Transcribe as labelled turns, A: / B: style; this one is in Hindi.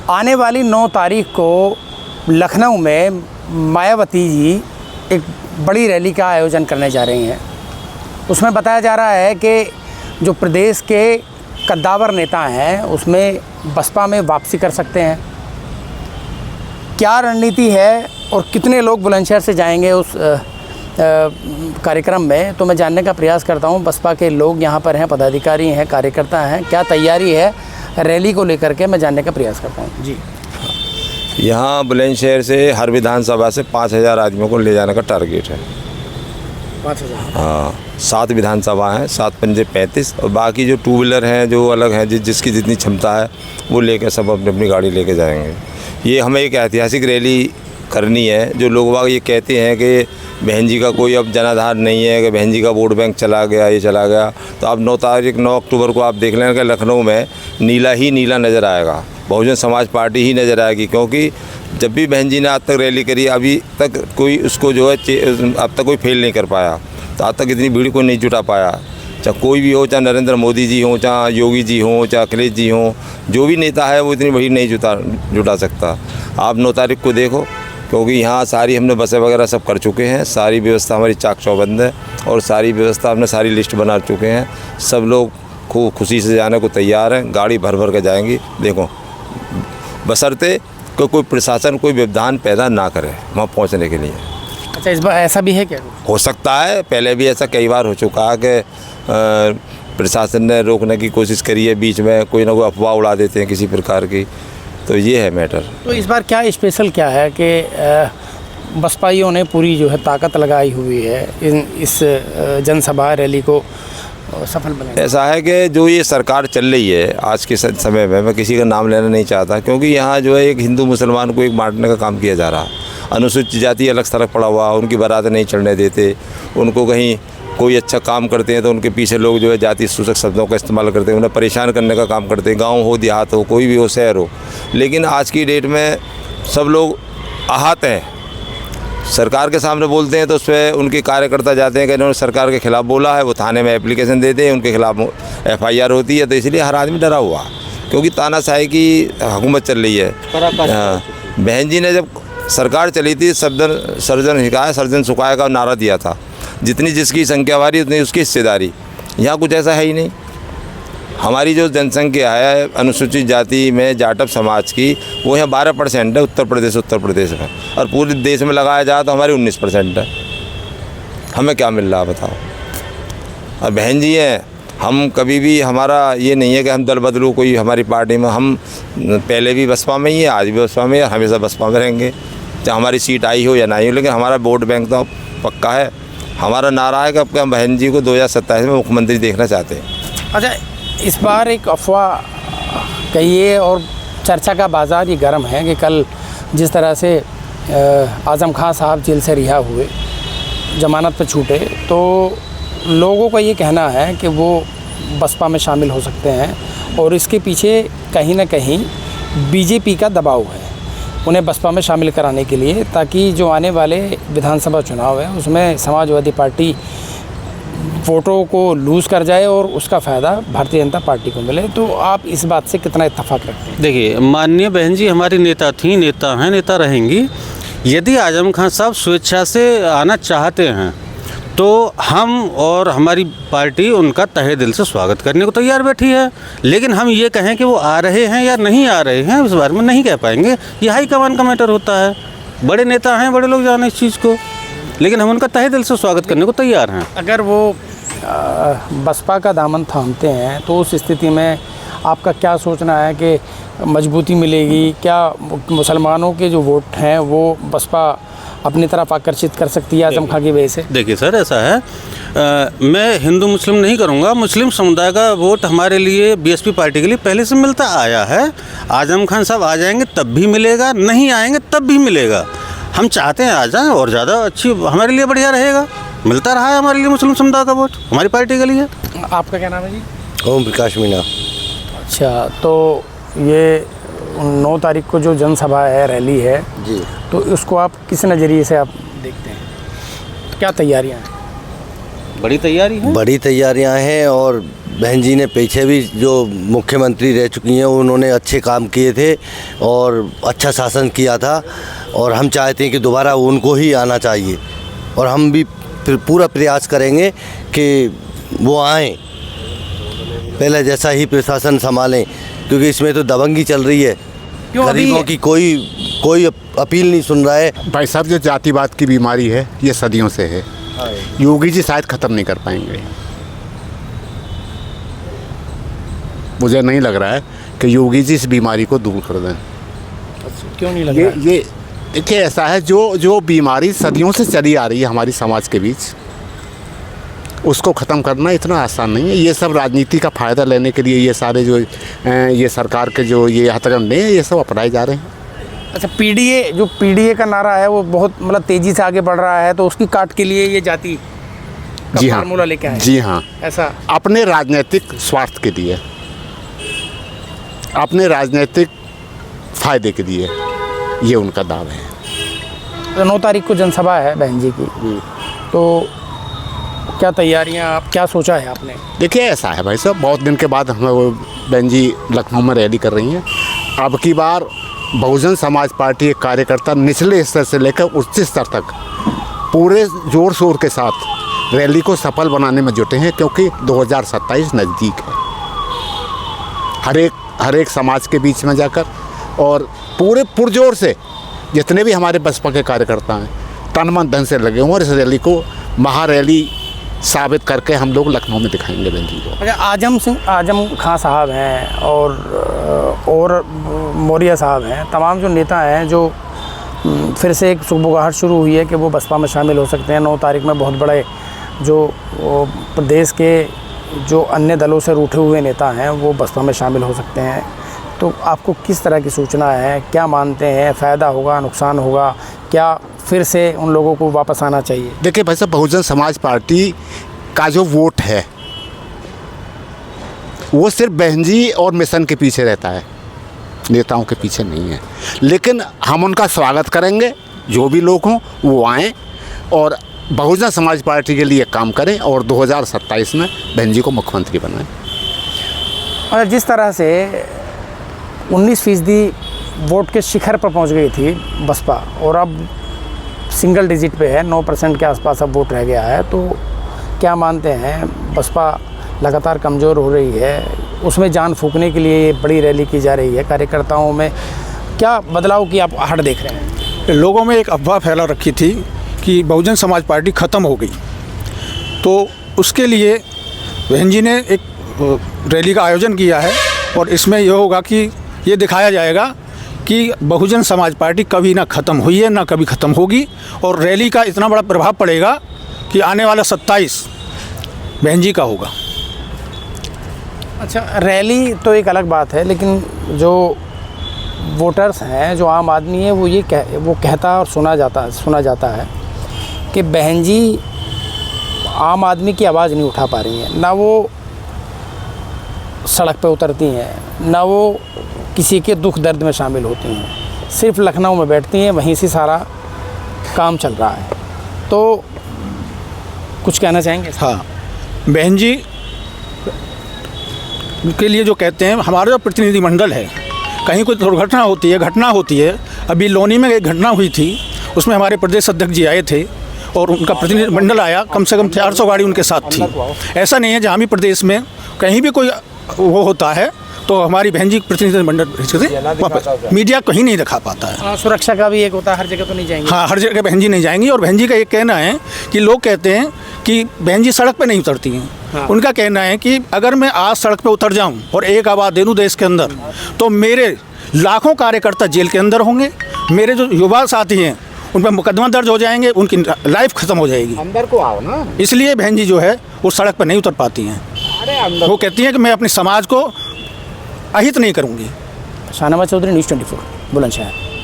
A: आने वाली 9 तारीख को लखनऊ में मायावती जी एक बड़ी रैली का आयोजन करने जा रही हैं। उसमें बताया जा रहा है कि जो प्रदेश के कद्दावर नेता हैं उसमें बसपा में वापसी कर सकते हैं। क्या रणनीति है और कितने लोग बुलंदशहर से जाएंगे उस कार्यक्रम में, तो मैं जानने का प्रयास करता हूं। बसपा के लोग यहाँ पर हैं, पदाधिकारी हैं, कार्यकर्ता हैं, क्या तैयारी है रैली को लेकर के, मैं जानने का प्रयास करता हूं। जी,
B: यहाँ बुलंदशहर से हर विधानसभा से 5000 आदमियों को ले जाने का टारगेट है।
A: 5000?
B: हाँ, 7 विधानसभा हैं, 7 पंजे 35, और बाकी जो 2 व्हीलर हैं जो अलग हैं, जिसकी जितनी क्षमता है वो लेकर सब अपनी अपनी गाड़ी लेके जाएंगे। ये हमें एक ऐतिहासिक रैली करनी है। जो लोग बाग ये कहते हैं कि बहन जी का कोई अब जनाधार नहीं है, कि बहन जी का वोट बैंक चला गया, ये चला गया, तो अब 9 अक्टूबर को आप देख लें कि लखनऊ में नीला ही नीला नज़र आएगा, बहुजन समाज पार्टी ही नज़र आएगी। क्योंकि जब भी बहन जी ने आज तक रैली करी, अभी तक कोई उसको जो है अब तक कोई फेल नहीं कर पाया, तो आज तक इतनी भीड़ को नहीं जुटा पाया। चाहे कोई भी हो, चाहे नरेंद्र मोदी जी हों, चाहे योगी जी हों, चाहे अखिलेश जी हों, जो भी नेता है वो इतनी भीड़ नहीं जुटा सकता। आप 9 तारीख को देखो, क्योंकि यहाँ सारी हमने बसें वगैरह सब कर चुके हैं, सारी व्यवस्था हमारी चाक चौबंद है और सारी व्यवस्था हमने सारी लिस्ट बना चुके हैं। सब लोग खूब खुशी से जाने को तैयार हैं, गाड़ी भर भर के जाएंगी। देखो, बशर्ते कोई प्रशासन कोई व्यवधान पैदा ना करे वहाँ पहुँचने के लिए।
A: अच्छा, इस बार ऐसा भी है क्या?
B: हो सकता है, पहले भी ऐसा कई बार हो चुका है कि प्रशासन ने रोकने की कोशिश करी है, बीच में कोई ना कोई अफवाह उड़ा देते हैं किसी प्रकार की, तो ये है मैटर। तो
A: इस बार क्या स्पेशल क्या है कि बसपाइयों ने पूरी जो है ताकत लगाई हुई है इस जनसभा रैली को सफल बनाने? ऐसा
B: है कि जो ये सरकार चल रही है आज के समय में, मैं किसी का नाम लेना नहीं चाहता, क्योंकि यहाँ जो है एक हिंदू मुसलमान को एक बांटने का काम किया जा रहा है। अनुसूचित जाति अलग सड़क पड़ा हुआ, उनकी बारात नहीं चढ़ने देते, उनको कहीं कोई अच्छा काम करते हैं तो उनके पीछे लोग जो है जाति सूचक शब्दों का इस्तेमाल करते हैं, उन्हें परेशान करने का काम करते हैं, गांव हो, देहात हो, कोई भी हो, शहर हो। लेकिन आज की डेट में सब लोग आहत हैं, सरकार के सामने बोलते हैं तो उस पर उनके कार्यकर्ता जाते हैं कि इन्होंने सरकार के खिलाफ़ बोला है, वो थाने में एप्लीकेशन देते हैं, उनके खिलाफ़ FIR होती है। तो इसलिए हर आदमी डरा हुआ, क्योंकि तानाशाही की हुकूमत चल रही है। बहन जी ने जब सरकार चली थी, सर्जन हिकाया सर्जन सुखाया का नारा दिया था, जितनी जिसकी संख्या वारी उतनी उसकी हिस्सेदारी। यहाँ कुछ ऐसा है ही नहीं। हमारी जो जनसंख्या है अनुसूचित जाति में जाटव समाज की, वो यहाँ 12% है उत्तर प्रदेश में, और पूरे देश में लगाया जाए तो हमारी 19% है। हमें क्या मिल रहा है बताओ? और बहन जी हैं, हम कभी भी, हमारा ये नहीं है कि हम दल बदलू कोई हमारी पार्टी में, हम पहले भी बसपा में ही है, आज भी बसपा में है, हमेशा बसपा में रहेंगे, चाहे हमारी सीट आई हो या नहीं हो। लेकिन हमारा वोट बैंक तो पक्का है। हमारा नारा है कि अब हम बहन जी को 2027 में मुख्यमंत्री देखना चाहते हैं।
A: अच्छा, इस बार एक अफवाह कहिए और चर्चा का बाज़ार ये गर्म है कि कल जिस तरह से आज़म खां साहब जेल से रिहा हुए, ज़मानत पर छूटे, तो लोगों का ये कहना है कि वो बसपा में शामिल हो सकते हैं और इसके पीछे कहीं ना कहीं बीजेपी का दबाव है उन्हें बसपा में शामिल कराने के लिए, ताकि जो आने वाले विधानसभा चुनाव है उसमें समाजवादी पार्टी वोटों को लूज़ कर जाए और उसका फ़ायदा भारतीय जनता पार्टी को मिले। तो आप इस बात से कितना इत्तेफाक रखते हैं?
C: देखिए, माननीय बहन जी हमारी नेता थी, नेता हैं, नेता रहेंगी। यदि आज़म खां साहब स्वेच्छा से आना चाहते हैं तो हम और हमारी पार्टी उनका तहे दिल से स्वागत करने को तैयार बैठी है। लेकिन हम ये कहें कि वो आ रहे हैं या नहीं आ रहे हैं, इस बारे में नहीं कह पाएंगे। ये हाईकमान का मैटर होता है। बड़े नेता हैं, बड़े लोग जाने इस चीज़ को, लेकिन हम उनका तहे दिल से स्वागत करने को तैयार हैं।
A: अगर वो बसपा का दामन थामते हैं तो उस स्थिति में आपका क्या सोचना है कि मजबूती मिलेगी? क्या मुसलमानों के जो वोट हैं वो बसपा अपनी तरफ आकर्षित कर सकती है आज़म खां की वजह से?
C: देखिए सर, ऐसा है, मैं हिंदू मुस्लिम नहीं करूँगा। मुस्लिम समुदाय का वोट हमारे लिए BSP पार्टी के लिए पहले से मिलता आया है। आज़म खान साहब आ जाएंगे तब भी मिलेगा, नहीं आएंगे तब भी मिलेगा। हम चाहते हैं आ जाएं और ज़्यादा अच्छी, हमारे लिए बढ़िया रहेगा। मिलता रहा है हमारे लिए मुस्लिम समुदाय का वोट हमारी पार्टी के लिए।
A: आपका क्या नाम है जी?
D: ओम प्रकाश मीणा।
A: अच्छा, तो ये 9 तारीख को जो जनसभा है, रैली है
D: जी,
A: तो उसको आप किस नज़रिए से आप देखते हैं? क्या तैयारियां हैं?
C: बड़ी तैयारी है।
D: बड़ी तैयारियां हैं और बहन जी ने पीछे भी जो मुख्यमंत्री रह चुकी हैं उन्होंने अच्छे काम किए थे और अच्छा शासन किया था और हम चाहते हैं कि दोबारा उनको ही आना चाहिए और हम भी फिर पूरा प्रयास करेंगे कि वो आएँ, पहले जैसा ही प्रशासन संभालें, क्योंकि इसमें तो दबंगी चल रही है। गरीबों की कोई अपील नहीं सुन रहा है।
E: भाई साहब, जो जातिवाद की बीमारी है ये सदियों से है, योगी जी शायद ख़त्म नहीं कर पाएंगे। मुझे नहीं लग रहा है कि योगी जी इस बीमारी को दूर कर दें।
A: क्यों नहीं लग रहा है?
E: ये देखिए, ऐसा है जो बीमारी सदियों से चली आ रही है हमारी समाज के बीच, उसको ख़त्म करना इतना आसान नहीं है। ये सब राजनीति का फ़ायदा लेने के लिए ये सारे जो ये सरकार के जो ये हथकंडे हैं ये सब अपनाए जा रहे हैं।
A: अच्छा, पीडीए का नारा है वो बहुत मतलब तेज़ी से आगे बढ़ रहा है, तो उसकी काट के लिए ये जाति का
E: जी हाँ,
A: फार्मूला लेके आए।
E: जी हाँ,
A: ऐसा
E: अपने राजनीतिक स्वार्थ के लिए, अपने राजनीतिक फ़ायदे के लिए ये उनका दावा है।
A: तो 9 तारीख को जनसभा है बहन जी की, तो क्या तैयारियां, आप क्या सोचा है आपने?
E: देखिए, ऐसा है भाई साहब, बहुत दिन के बाद हमें वो बहन जी लखनऊ में रैली कर रही हैं। अब की बार बहुजन समाज पार्टी के कार्यकर्ता निचले स्तर से लेकर उच्च स्तर तक पूरे जोर शोर के साथ रैली को सफल बनाने में जुटे हैं, क्योंकि 2027 नज़दीक है। हर एक समाज के बीच में जाकर और पूरे पुरजोर से जितने भी हमारे बसपा के कार्यकर्ता हैं तन मन धन से लगे हुए और इस रैली को महारैली साबित करके हम लोग लखनऊ में दिखाएंगे बहन जी को।
A: अच्छा, आजम खां साहब हैं और मौर्य साहब हैं, तमाम जो नेता हैं जो फिर से एक सुगबुगाहट शुरू हुई है कि वो बसपा में शामिल हो सकते हैं। 9 तारीख में बहुत बड़े जो प्रदेश के जो अन्य दलों से रूठे हुए नेता हैं वो बसपा में शामिल हो सकते हैं। तो आपको किस तरह की सूचना है, क्या मानते हैं, फ़ायदा होगा, नुकसान होगा, क्या फिर से उन लोगों को वापस आना चाहिए?
E: देखिए भाई साहब, बहुजन समाज पार्टी का जो वोट है वो सिर्फ बहन जी और मिशन के पीछे रहता है, नेताओं के पीछे नहीं है। लेकिन हम उनका स्वागत करेंगे, जो भी लोग हों वो आएँ और बहुजन समाज पार्टी के लिए काम करें और 2027 में बहन जी को मुख्यमंत्री बनाएं।
A: और जिस तरह से 19% वोट के शिखर पर पहुंच गई थी बसपा और अब सिंगल डिजिट पे है, 9% के आसपास अब वोट रह गया है, तो क्या मानते हैं बसपा लगातार कमज़ोर हो रही है, उसमें जान फूंकने के लिए ये बड़ी रैली की जा रही है, कार्यकर्ताओं में क्या बदलाव की आप आहट देख रहे हैं?
F: लोगों में एक अफवाह फैला रखी थी कि बहुजन समाज पार्टी ख़त्म हो गई, तो उसके लिए बहन जी ने एक रैली का आयोजन किया है और इसमें यह होगा कि ये दिखाया जाएगा कि बहुजन समाज पार्टी कभी ना ख़त्म हुई है ना कभी ख़त्म होगी, और रैली का इतना बड़ा प्रभाव पड़ेगा कि आने वाला 27 बहन जी का होगा।
A: अच्छा, रैली तो एक अलग बात है, लेकिन जो वोटर्स हैं, जो आम आदमी है, वो कहता और सुना जाता है कि बहन जी आम आदमी की आवाज़ नहीं उठा पा रही हैं, ना वो सड़क पे उतरती हैं, ना वो किसी के दुख दर्द में शामिल होती हैं, सिर्फ लखनऊ में बैठती हैं, वहीं से सारा काम चल रहा है। तो कुछ कहना चाहेंगे?
F: हाँ, बहन जी के लिए जो कहते हैं, हमारा जो प्रतिनिधिमंडल है, कहीं कोई दुर्घटना होती है, अभी लोनी में एक घटना हुई थी, उसमें हमारे प्रदेश अध्यक्ष जी आए थे और उनका प्रतिनिधिमंडल आया, कम से कम 400 गाड़ी उनके साथ थी। ऐसा नहीं है, जहाँ भी प्रदेश में कहीं भी कोई वो होता है तो हमारी बहन जी प्रतिनिधिमंडल मीडिया कहीं नहीं दिखा पाता है।
A: सुरक्षा का भी एक होता है, हर जगह तो नहीं जाएंगी।
F: हाँ, हर जगह बहन जी नहीं जाएंगी। और बहन जी का एक कहना है कि लोग कहते हैं कि बहन जी सड़क पे नहीं उतरती हैं। हाँ। उनका कहना है कि अगर मैं आज सड़क पे उतर जाऊं और एक आवाज़ दे दूं देश के अंदर, तो मेरे लाखों कार्यकर्ता जेल के अंदर होंगे, मेरे जो युवा साथी हैं उन पर मुकदमा दर्ज हो जाएंगे, उनकी लाइफ ख़त्म हो जाएगी।
E: अंदर को आओ ना।
F: इसलिए बहन जी जो है वो सड़क पर नहीं उतर पाती हैं। वो कहती हैं कि मैं अपने समाज को अहित नहीं करूँगी।
A: शाहनवाज चौधरी, न्यूज़ 24, बुलंदशहर।